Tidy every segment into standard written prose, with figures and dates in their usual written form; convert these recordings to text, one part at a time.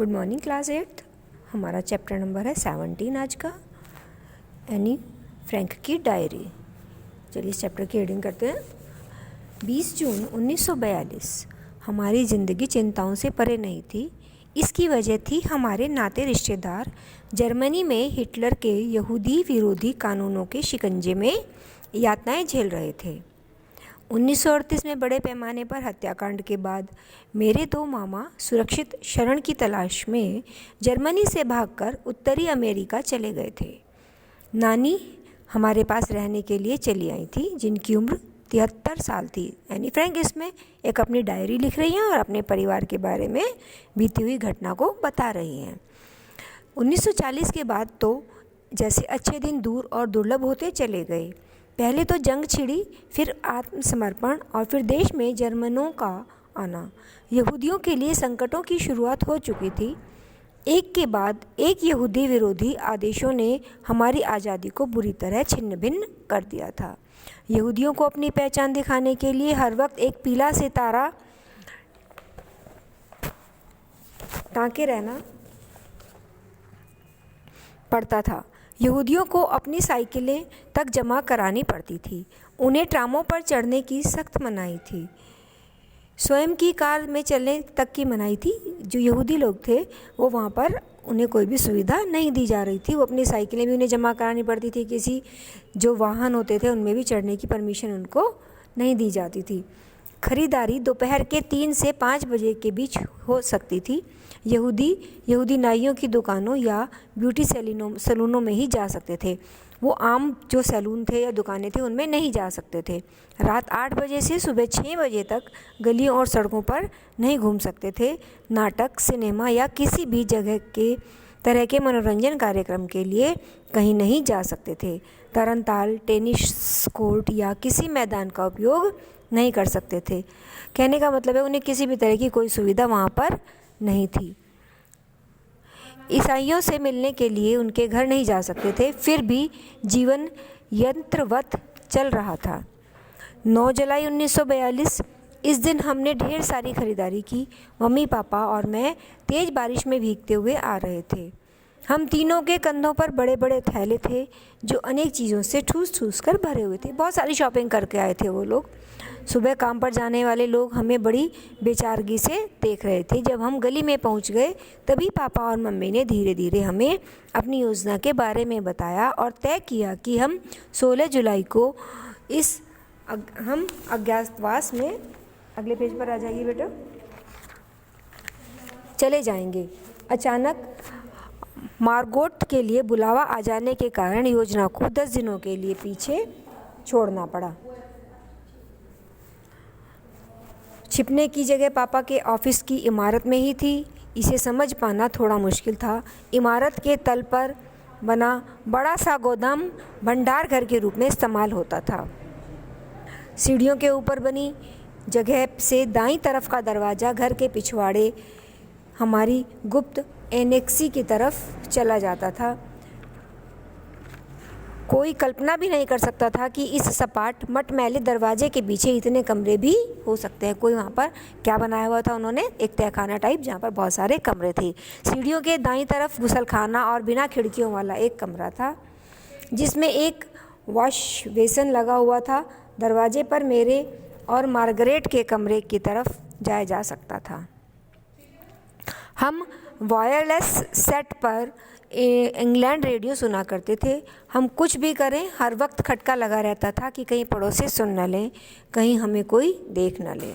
Good morning class 8। हमारा chapter number है 17 आज का, एनी फ्रैंक की डायरी। चलिए इस चैप्टर की रीडिंग करते हैं। 20 जून 1942 हमारी ज़िंदगी चिंताओं से परे नहीं थी। इसकी वजह थी हमारे नाते रिश्तेदार जर्मनी में हिटलर के यहूदी विरोधी कानूनों के शिकंजे में यातनाएं झेल रहे थे। 1938 में बड़े पैमाने पर हत्याकांड के बाद मेरे दो मामा सुरक्षित शरण की तलाश में जर्मनी से भागकर उत्तरी अमेरिका चले गए थे। नानी हमारे पास रहने के लिए चली आई थी, जिनकी उम्र 73 साल थी। एनी फ्रैंक इसमें एक अपनी डायरी लिख रही हैं और अपने परिवार के बारे में बीती हुई घटना को बता रही हैं। 1940 के बाद तो जैसे अच्छे दिन दूर और दुर्लभ होते चले गए। पहले तो जंग छिड़ी, फिर आत्मसमर्पण और फिर देश में जर्मनों का आना। यहूदियों के लिए संकटों की शुरुआत हो चुकी थी। एक के बाद एक यहूदी विरोधी आदेशों ने हमारी आज़ादी को बुरी तरह छिन्न भिन्न कर दिया था। यहूदियों को अपनी पहचान दिखाने के लिए हर वक्त एक पीला सितारा टांके रहना पड़ता था। यहूदियों को अपनी साइकिलें तक जमा करानी पड़ती थी। उन्हें ट्रामों पर चढ़ने की सख्त मनाही थी। स्वयं की कार में चलने तक की मनाही थी। जो यहूदी लोग थे वो वहाँ पर उन्हें कोई भी सुविधा नहीं दी जा रही थी। वो अपनी साइकिलें भी उन्हें जमा करानी पड़ती थी। किसी जो वाहन होते थे उनमें भी चढ़ने की परमिशन उनको नहीं दी जाती थी। खरीदारी दोपहर के 3 से 5 बजे के बीच हो सकती थी। यहूदी नाइयों की दुकानों या ब्यूटी सैलूनों में ही जा सकते थे। वो आम जो सैलून थे या दुकानें थे उनमें नहीं जा सकते थे। रात 8 बजे से सुबह 6 बजे तक गलियों और सड़कों पर नहीं घूम सकते थे। नाटक, सिनेमा या किसी भी जगह के तरह के मनोरंजन कार्यक्रम के लिए कहीं नहीं जा सकते थे। तरनताल, टेनिस कोर्ट या किसी मैदान का उपयोग नहीं कर सकते थे। कहने का मतलब है उन्हें किसी भी तरह की कोई सुविधा वहाँ पर नहीं थी। ईसाइयों से मिलने के लिए उनके घर नहीं जा सकते थे। फिर भी जीवन यंत्रवत चल रहा था। 9 जुलाई 1942 इस दिन हमने ढेर सारी खरीदारी की। मम्मी, पापा और मैं तेज़ बारिश में भीगते हुए आ रहे थे। हम तीनों के कंधों पर बड़े बड़े थैले थे जो अनेक चीज़ों से ठूस कर भरे हुए थे। बहुत सारी शॉपिंग करके आए थे वो लोग। सुबह काम पर जाने वाले लोग हमें बड़ी बेचारगी से देख रहे थे। जब हम गली में पहुंच गए तभी पापा और मम्मी ने धीरे धीरे हमें अपनी योजना के बारे में बताया और तय किया कि हम 16 जुलाई को हम अज्ञातवास में, अगले पेज पर आ जाइए बेटा, चले जाएंगे। अचानक मार्गोट के लिए बुलावा आ जाने के कारण योजना को 10 दिनों के लिए पीछे छोड़ना पड़ा। छिपने की जगह पापा के ऑफिस की इमारत में ही थी। इसे समझ पाना थोड़ा मुश्किल था। इमारत के तल पर बना बड़ा सा गोदाम भंडार घर के रूप में इस्तेमाल होता था। सीढ़ियों के ऊपर बनी जगह से दाईं तरफ का दरवाज़ा घर के पिछवाड़े हमारी गुप्त एनेक्सी की तरफ चला जाता था। कोई कल्पना भी नहीं कर सकता था कि इस सपाट मटमैले दरवाजे के पीछे इतने कमरे भी हो सकते हैं। कोई वहाँ पर क्या बनाया हुआ था उन्होंने, एक तहखाना टाइप जहाँ पर बहुत सारे कमरे थे। सीढ़ियों के दाईं तरफ गुसलखाना और बिना खिड़कियों वाला एक कमरा था जिसमें एक वॉश बेसिन लगा हुआ था। दरवाजे पर मेरे और मार्गरेट के कमरे की तरफ जाया जा सकता था। हम वायरलेस सेट पर इंग्लैंड रेडियो सुना करते थे। हम कुछ भी करें हर वक्त खटका लगा रहता था कि कहीं पड़ोसी सुन न लें, कहीं हमें कोई देख न ले।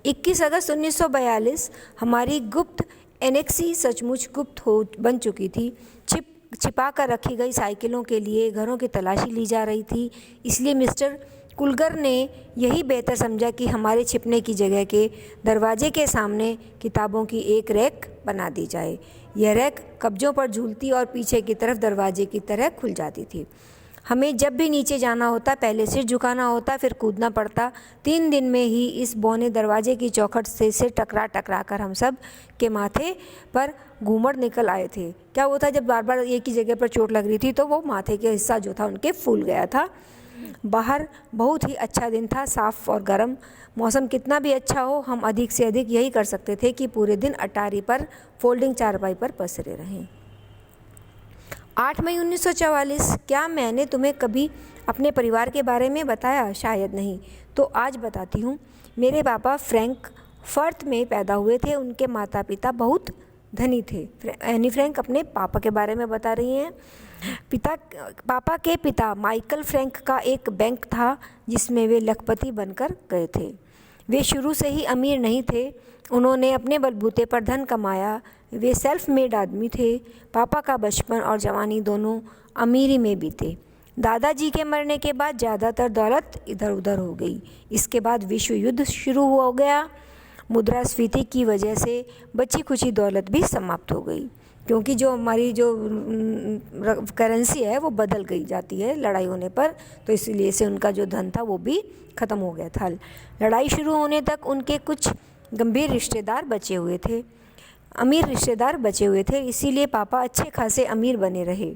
21 अगस्त 1942 हमारी गुप्त एनेक्सी सचमुच गुप्त बन चुकी थी। छिपा कर रखी गई साइकिलों के लिए घरों की तलाशी ली जा रही थी। इसलिए मिस्टर कुलगर ने यही बेहतर समझा कि हमारे छिपने की जगह के दरवाजे के सामने किताबों की एक रैक बना दी जाए। यह रैक कब्जों पर झूलती और पीछे की तरफ दरवाजे की तरह खुल जाती थी। हमें जब भी नीचे जाना होता पहले सिर झुकाना होता, फिर कूदना पड़ता। 3 दिन में ही इस बौने दरवाजे की चौखट से टकरा कर हम सब के माथे पर घूमड़ निकल आए थे। क्या वो था, जब बार बार एक ही जगह पर चोट लग रही थी तो वो माथे का हिस्सा जो था उनके फूल गया था। बाहर बहुत ही अच्छा दिन था, साफ़ और गर्म। मौसम कितना भी अच्छा हो, हम अधिक से अधिक यही कर सकते थे कि पूरे दिन अटारी पर फोल्डिंग चारपाई पर पसरे रहें। 8 मई 1944। क्या मैंने तुम्हें कभी अपने परिवार के बारे में बताया? शायद नहीं, तो आज बताती हूँ। मेरे पापा फ्रैंकफर्ट में पैदा हुए थे। उनके माता पिता बहुत धनी थे। एनी फ्रैंक अपने पापा के बारे में बता रही हैं। पापा के पिता माइकल फ्रैंक का एक बैंक था जिसमें वे लखपति बनकर गए थे। वे शुरू से ही अमीर नहीं थे, उन्होंने अपने बलबूते पर धन कमाया। वे सेल्फ मेड आदमी थे। पापा का बचपन और जवानी दोनों अमीरी में बीते। दादाजी के मरने के बाद ज़्यादातर दौलत इधर उधर हो गई। इसके बाद विश्व युद्ध शुरू हो गया। मुद्रास्फीति की वजह से बची खुची दौलत भी समाप्त हो गई, क्योंकि जो हमारी जो करेंसी है वो बदल गई जाती है लड़ाई होने पर, तो इसीलिए से उनका जो धन था वो भी ख़त्म हो गया था। लड़ाई शुरू होने तक उनके कुछ गंभीर रिश्तेदार बचे हुए थे, अमीर रिश्तेदार बचे हुए थे, इसीलिए पापा अच्छे खासे अमीर बने रहे।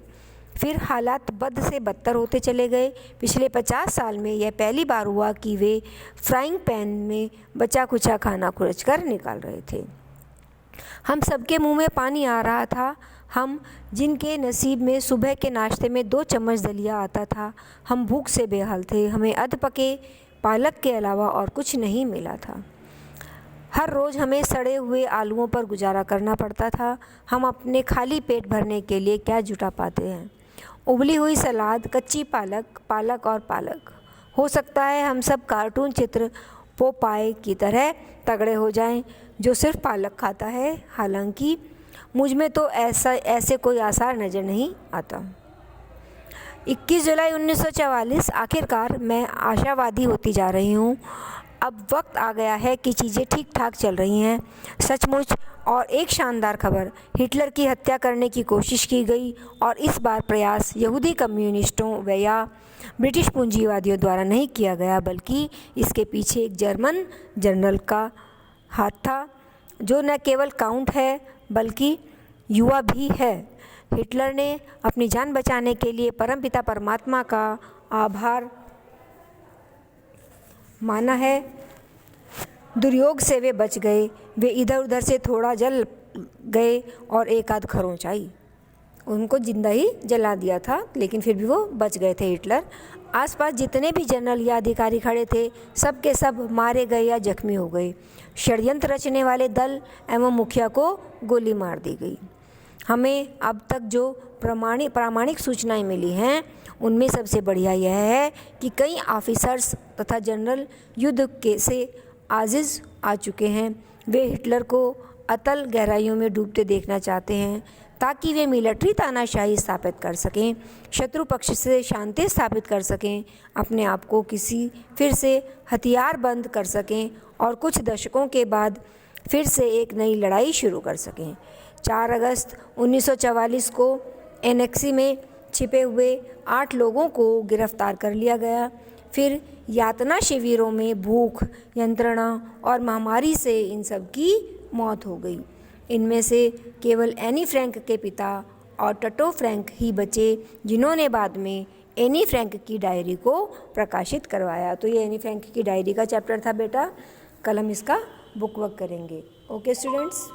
फिर हालात बद से बदतर होते चले गए। पिछले 50 साल में यह पहली बार हुआ कि वे फ्राइंग पैन में बचा कुचा खाना खुरच कर निकाल रहे थे। हम सबके मुंह में पानी आ रहा था। हम जिनके नसीब में सुबह के नाश्ते में 2 चम्मच दलिया आता था, हम भूख से बेहाल थे। हमें अधपके पालक के अलावा और कुछ नहीं मिला था। हर रोज़ हमें सड़े हुए आलूओं पर गुजारा करना पड़ता था। हम अपने खाली पेट भरने के लिए क्या जुटा पाते हैं? उबली हुई सलाद, कच्ची पालक और पालक। हो सकता है हम सब कार्टून चित्र पोपाय की तरह तगड़े हो जाएं, जो सिर्फ पालक खाता है। हालांकि मुझ में तो ऐसे कोई आसार नज़र नहीं आता। 21 जुलाई 1944। आखिरकार मैं आशावादी होती जा रही हूँ। अब वक्त आ गया है कि चीज़ें ठीक ठाक चल रही हैं, सचमुच। और एक शानदार खबर, हिटलर की हत्या करने की कोशिश की गई, और इस बार प्रयास यहूदी कम्युनिस्टों व या ब्रिटिश पूंजीवादियों द्वारा नहीं किया गया, बल्कि इसके पीछे एक जर्मन जनरल का हाथ था, जो न केवल काउंट है बल्कि युवा भी है। हिटलर ने अपनी जान बचाने के लिए परमपिता परमात्मा का आभार माना है। दुर्योग से वे बच गए। वे इधर उधर से थोड़ा जल गए और एक आध खरोंच आई। उनको जिंदा ही जला दिया था, लेकिन फिर भी वो बच गए थे हिटलर। आसपास जितने भी जनरल या अधिकारी खड़े थे, सब के सब मारे गए या जख्मी हो गए। षड्यंत्र रचने वाले दल एवं मुखिया को गोली मार दी गई। हमें अब तक जो प्रामाणिक सूचनाएं मिली हैं, उनमें सबसे बढ़िया यह है कि कई ऑफिसर्स तथा जनरल युद्ध के से आजिज़ आ चुके हैं। वे हिटलर को अतल गहराइयों में डूबते देखना चाहते हैं, ताकि वे मिलिट्री तानाशाही स्थापित कर सकें, शत्रु पक्ष से शांति स्थापित कर सकें, अपने आप को फिर से हथियार बंद कर सकें और कुछ दशकों के बाद फिर से एक नई लड़ाई शुरू कर सकें। 4 अगस्त 1944 को एनेक्सी में छिपे हुए 8 लोगों को गिरफ्तार कर लिया गया। फिर यातना शिविरों में भूख, यंत्रणा और महामारी से इन सब की मौत हो गई। इनमें से केवल एनी फ्रैंक के पिता और टटो फ्रैंक ही बचे, जिन्होंने बाद में एनी फ्रैंक की डायरी को प्रकाशित करवाया। तो ये एनी फ्रैंक की डायरी का चैप्टर था बेटा। कल हम इसका बुक वर्क करेंगे। Okay students.